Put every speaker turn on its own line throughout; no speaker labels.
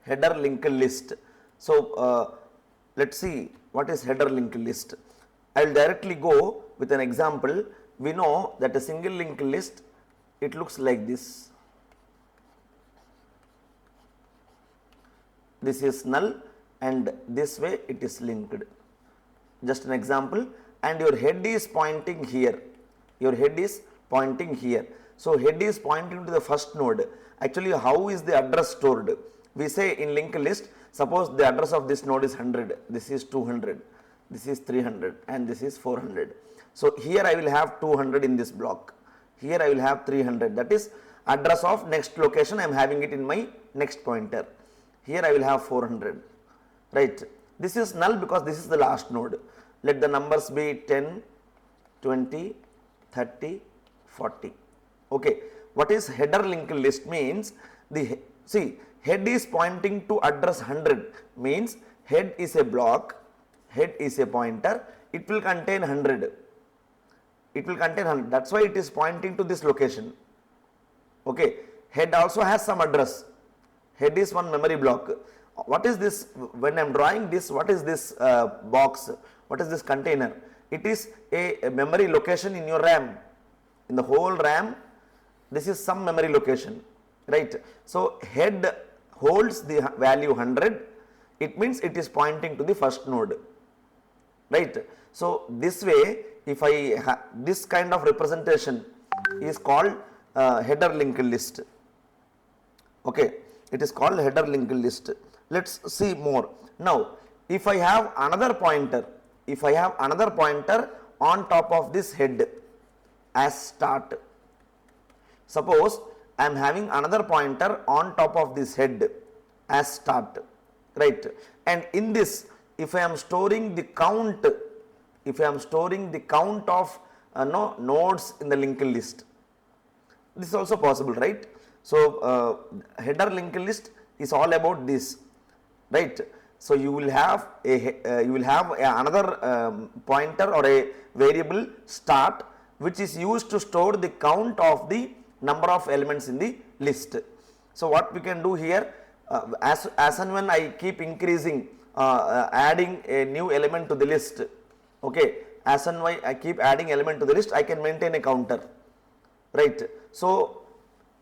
header linked list. So let's see what is header linked list. I will directly go with an example. We know that a single linked list, it looks like this. This is null and this way it is linked. Just an example, and your head is pointing here. Your head is pointing here. So head is pointing to the first node. Actually, how is the address stored? We say in linked list, suppose the address of this node is 100, this is 200, this is 300 and this is 400. So here I will have 200 in this block. Here I will have 300. That is address of next location. I am having it in my next pointer. Here I will have 400. Right. This is null because this is the last node. Let the numbers be 10, 20, 30, 40. Okay. What is header linked list means? See, head is pointing to address 100 means head is a block, head is a pointer, it will contain 100. It will contain 100. That's why it is pointing to this location. Okay. Head also has some address. Head is one memory block. What is this? When I am drawing this, what is this box? What is this container? It is a memory location in your RAM. In the whole RAM, this is some memory location, right? So head holds the value 100. It means it is pointing to the first node, right? So this way, if I have this kind of representation is called header linked list. Okay, it is called header linked list. Let's see more. Now, if I have another pointer, on top of this head as start. Suppose I am having another pointer on top of this head as start, right? And in this, if I am storing the count, of nodes in the linked list, this is also possible, right? So header linked list is all about this, right? So you will have another pointer or a variable start, which is used to store the count of the number of elements in the list. So what we can do here, as and when I keep increasing, adding a new element to the list, okay, as and when I keep adding element to the list, I can maintain a counter, right? So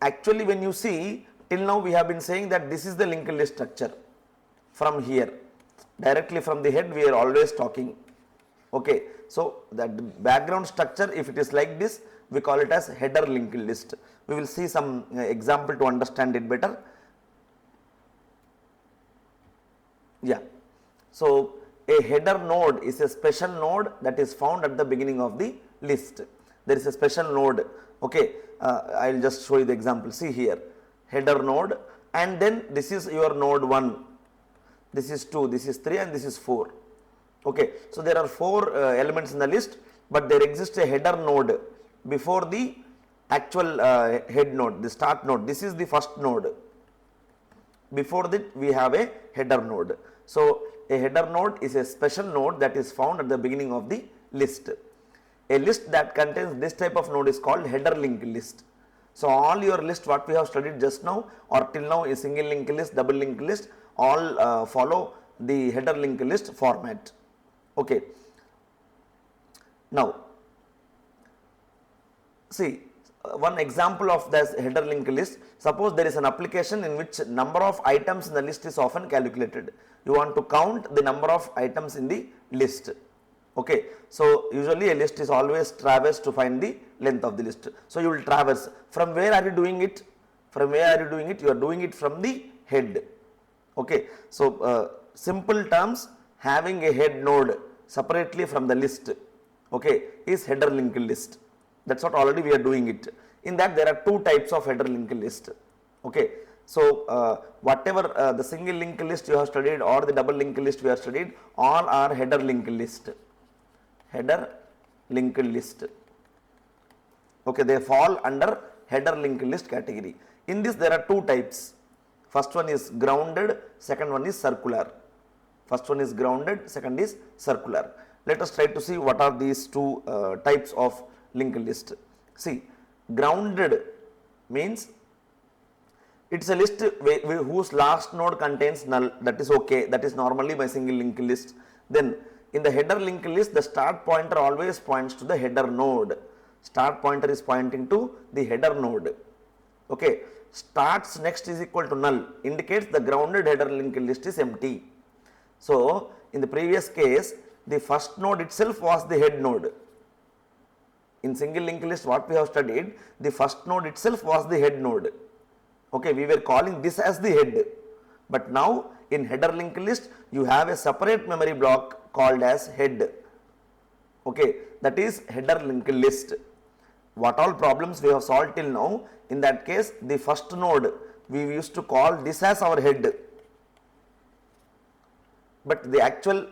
actually, when you see, till now we have been saying that this is the linked list structure. From here, directly from the head, we are always talking. Okay, so that background structure, if it is like this, we call it as header linked list. We will see some example to understand it better. Yeah. So a header node is a special node that is found at the beginning of the list. There is a special node. Okay, I will just show you the example. See here, header node, and then this is your node 1. This is 2, this is 3 and this is 4. Okay. So there are 4 elements in the list, but there exists a header node before the actual head node, the start node. This is the first node. Before that we have a header node. So a header node is a special node that is found at the beginning of the list. A list that contains this type of node is called header linked list. So all your list what we have studied just now or till now is single linked list, double linked list, all follow the header linked list format. Okay. Now, see one example of this header linked list. Suppose there is an application in which number of items in the list is often calculated. You want to count the number of items in the list. Okay. So usually a list is always traversed to find the length of the list. So you will traverse. From where are you doing it? From where are you doing it? You are doing it from the head. Okay. So simple terms, having a head node separately from the list, okay, is header linked list. That's what already we are doing it. In that there are 2 types of header linked list. Okay. So whatever the single linked list you have studied or the double linked list we have studied, all are header linked list. Header linked list. Okay, they fall under header linked list category. In this there are 2 types. First one is grounded, second one is circular. First one is grounded, second is circular. Let us try to see what are these 2 types of linked list. See, grounded means It's a list whose last node contains null, that is okay, that is normally my single linked list. Then in the header linked list, the start pointer always points to the header node. Start pointer is pointing to the header node. Okay, starts next is equal to null indicates the grounded header linked list is empty. So in the previous case, the first node itself was the head node. In single linked list, what we have studied, the first node itself was the head node. Okay, we were calling this as the head, but now in header linked list, you have a separate memory block called as head. Okay, that is header linked list. What all problems we have solved till now, in that case, the first node we used to call this as our head. But the actual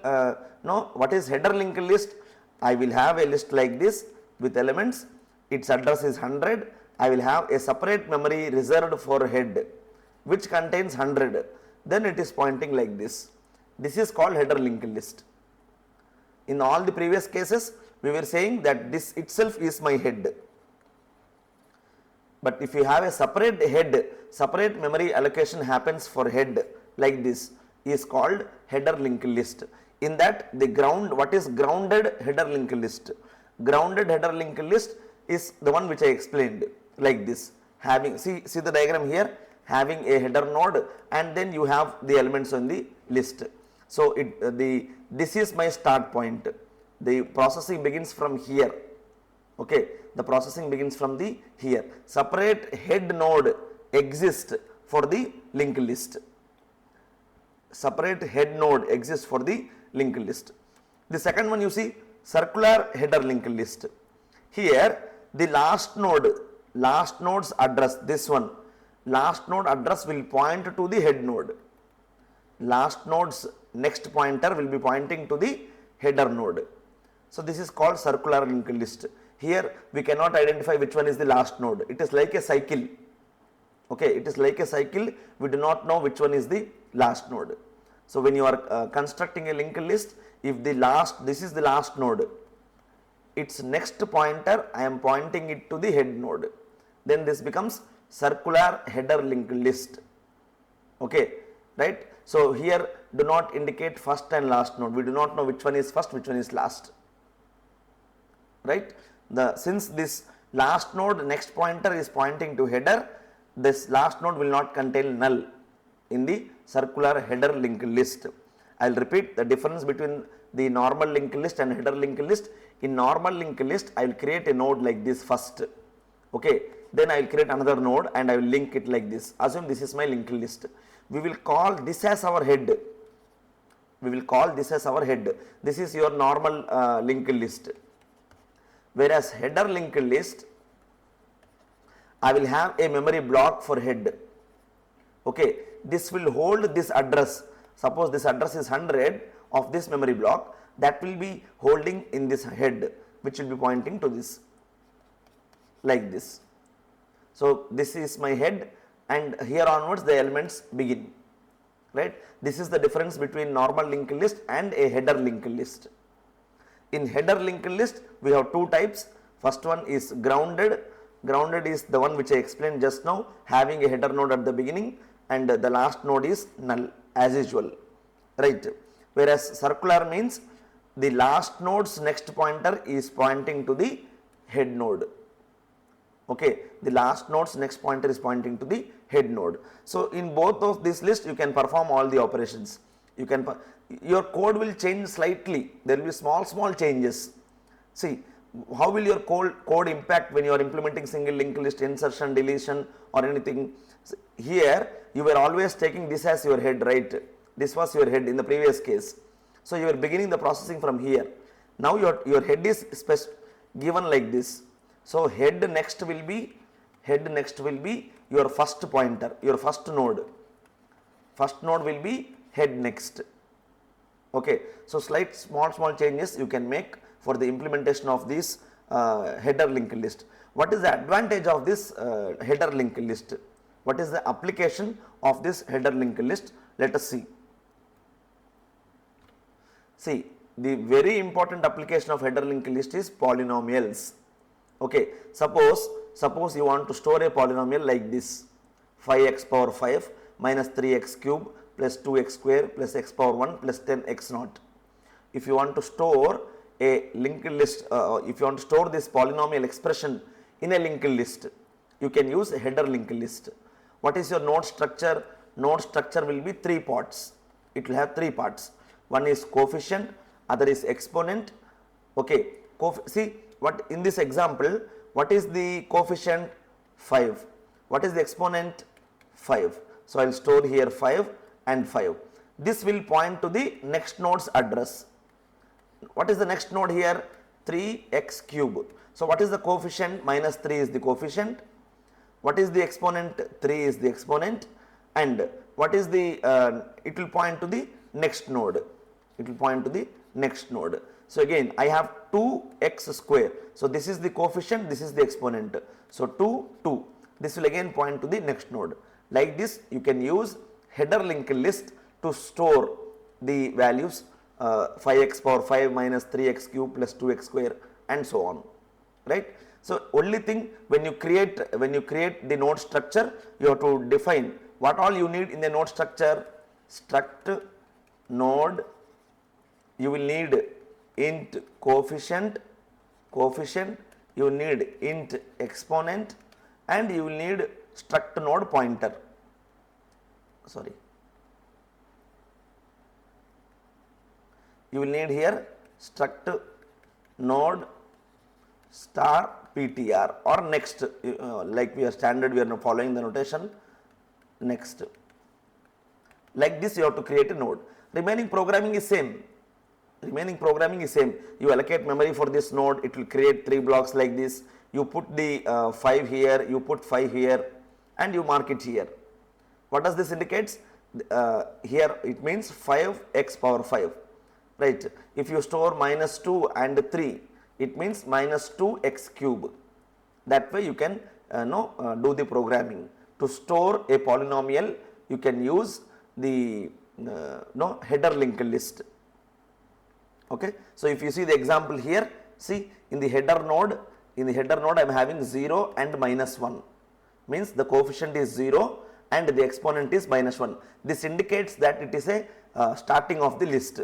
what is header linked list? I will have a list like this with elements, its address is 100. I will have a separate memory reserved for head which contains 100, then it is pointing like this. This is called header linked list. In all the previous cases, we were saying that this itself is my head. But if you have a separate head, separate memory allocation happens for head like this is called header linked list. In that, the what is grounded header linked list? Grounded header linked list is the one which I explained like this, having see the diagram here, having a header node and then you have the elements on the list. So this is my start point. The processing begins from here. Okay, the processing begins from the here. Separate head node exists for the linked list. Separate head node exists for the linked list. The second one, you see, circular header linked list. Here the last node's address, this one, last node address will point to the head node. Last node's next pointer will be pointing to the header node. So this is called circular linked list. Here we cannot identify which one is the last node. It is like a cycle. Okay, it is like a cycle. We do not know which one is the last node. So when you are constructing a linked list, if this is the last node, its next pointer I am pointing it to the head node, then this becomes circular header linked list. Okay, right? So here do not indicate first and last node. We do not know which one is first, which one is last. Right? Since this last node next pointer is pointing to header, this last node will not contain null in the circular header linked list. I will repeat the difference between the normal linked list and header linked list. In normal linked list, I will create a node like this first. Okay, then I will create another node and I will link it like this. Assume this is my linked list. We will call this as our head. We will call this as our head. This is your normal linked list. Whereas header linked list, I will have a memory block for head. Okay, this will hold this address. Suppose this address is 100 of this memory block, that will be holding in this head, which will be pointing to this like this. So this is my head and here onwards the elements begin, right? This is the difference between normal linked list and a header linked list. In header linked list, we have two types. First one is grounded. Grounded is the one which I explained just now, having a header node at the beginning and the last node is null as usual, right? Whereas circular means the last node's next pointer is pointing to the head node. Okay, the last node's next pointer is pointing to the head node. So in both of these lists, you can perform all the operations. Your code will change slightly. There will be small changes. See, how will your code impact when you are implementing single linked list, insertion, deletion or anything? Here you were always taking this as your head, right? This was your head in the previous case. So you are beginning the processing from here. Now your head is given like this. So head next will be your first pointer, your first node. First node will be head next. Okay, so slight small changes you can make for the implementation of this header linked list. What is the advantage of this header linked list? What is the application of this header linked list? Let us see. See, the very important application of header linked list is polynomials. Okay, suppose you want to store a polynomial like this. 5x power 5 minus 3x cube plus 2x square plus x power 1 plus 10x naught. If you want to store a linked list, if you want to store this polynomial expression in a linked list, you can use a header linked list. What is your node structure? Node structure will be 3 parts. It will have 3 parts. One is coefficient, other is exponent. Okay, see what in this example, what is the coefficient? 5. What is the exponent? 5. So, I will store here 5 and 5. This will point to the next node's address. What is the next node here? 3x cube. So, what is the coefficient? Minus 3 is the coefficient. What is the exponent? 3 is the exponent. And what is the, it will point to the next node. It will point to the next node. So, again I have 2x square. So, this is the coefficient, this is the exponent. So, 2, 2. This will again point to the next node. Like this, you can use header linked list to store the values 5x power 5 minus 3x cube plus 2x square and so on, right. So, only thing when you create the node structure, you have to define what all you need in the node structure. Struct node, you will need int coefficient, you will need int exponent, and you will need struct node pointer. Sorry, you will need here struct node star ptr or next, like we are standard, we are now following the notation next. Like this you have to create a node. Remaining programming is same. You allocate memory for this node, it will create 3 blocks like this. You put the 5 here, you put 5 here, and you mark it here. What does this indicates? Here it means 5x power 5, right. If you store minus 2 and 3, it means minus 2x cube. That way you can do the programming. To store a polynomial, you can use the header linked list. Okay. So, if you see the example here, see in the header node I am having 0 and minus 1, means the coefficient is 0 and the exponent is minus 1. This indicates that it is a starting of the list.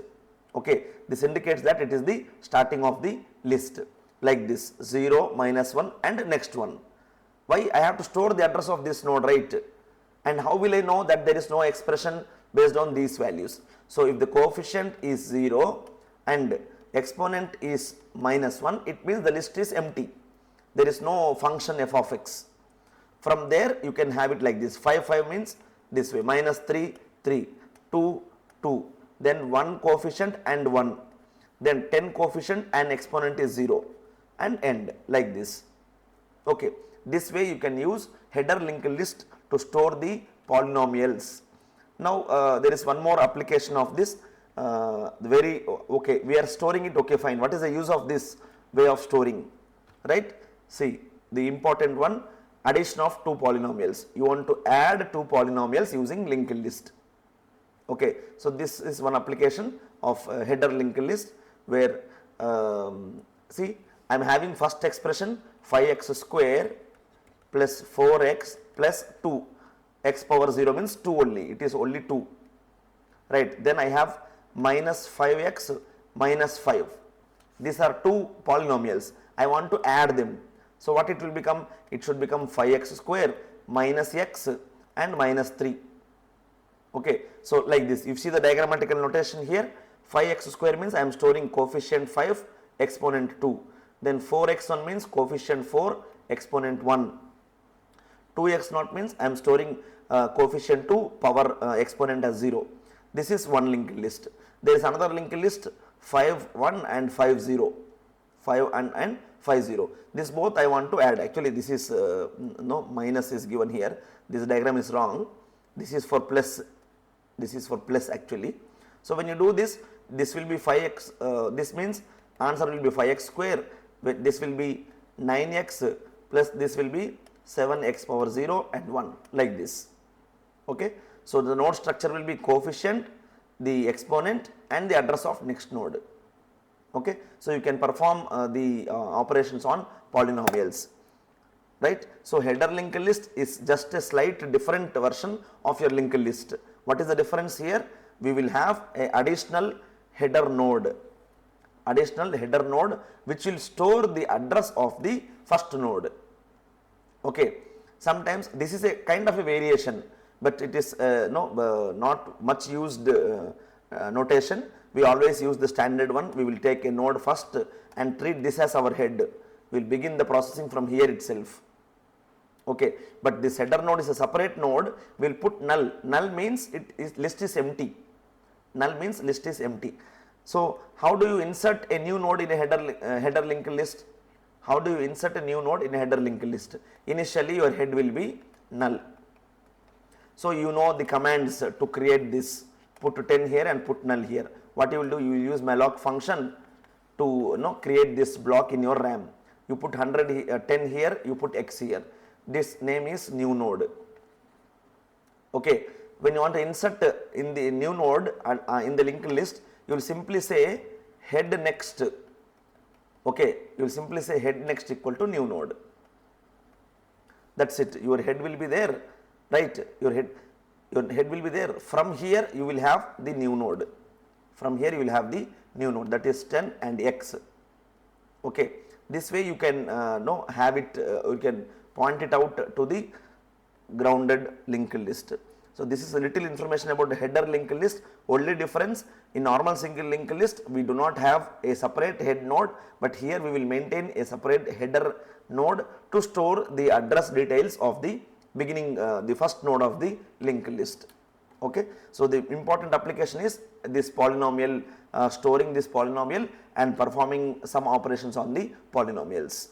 Okay. This indicates that it is the starting of the list, like this 0, minus 1 and next one. Why? I have to store the address of this node, right. And how will I know that there is no expression based on these values? So, if the coefficient is 0 and exponent is minus 1, it means the list is empty. There is no function f of x. From there you can have it like this. 5, 5 means this way, minus 3, 3, 2, 2, then 1 coefficient and 1, then 10 coefficient and exponent is 0 and end like this. Okay. This way you can use header linked list to store the polynomials. Now, there is one more application of this. Okay, we are storing it. Okay, fine. What is the use of this way of storing, right? See, the important one, addition of 2 polynomials. You want to add 2 polynomials using linked list. Okay, so this is one application of header linked list where see, I am having first expression 5x square plus 4x plus 2, x power 0 means 2 only, it is only 2, right. Then I have minus 5x minus 5, these are 2 polynomials, I want to add them. So, what it will become? It should become 5x square minus x and minus 3. Okay. So, like this, you see the diagrammatical notation here, 5x square means I am storing coefficient 5, exponent 2, then 4x1 means coefficient 4, exponent 1, 2x naught means I am storing coefficient 2, power exponent as 0. This is one linked list. There is another linked list 5 1 and 5 0, 5 and 5 0. This both I want to add. Actually, this is no minus is given here. This diagram is wrong. This is for plus. This is for plus actually. So, when you do this, this will be 5x. This means answer will be 5x square. This will be 9x plus this will be 7x power 0 and 1 like this. Okay. So, the node structure will be coefficient, the exponent and the address of next node. Okay. So, you can perform the operations on polynomials. right? So header linked list is just a slight different version of your linked list. What is the difference here? We will have a additional header node which will store the address of the first node. Okay. Sometimes this is a kind of a variation, but it is not much used notation. We always use the standard one. We will take a node first and treat this as our head. We will begin the processing from here itself. Okay. But this header node is a separate node. We will put null. Null means list is empty. Null means list is empty. So how do you insert a new node in a header linked list? How do you insert a new node in a header linked list? Initially your head will be null. So you know the commands to create this. Put 10 here and put null here. What you will do? You will use malloc function to create this block in your RAM. You put 10 here, you put X here. This name is new node. Okay. When you want to insert in the new node in the linked list, you will simply say head next. Okay, you will simply say head next equal to new node. That's it. Your head will be there, right? Your head will be there. From here you will have the new node. From here you will have the new node, that is 10 and X. Okay, this way you can have it. You can point it out to the grounded linked list. So this is a little information about the header linked list. Only difference, in normal single linked list we do not have a separate head node, but here we will maintain a separate header node to store the address details of the beginning, the first node of the linked list. Okay. So the important application is this polynomial, storing this polynomial and performing some operations on the polynomials.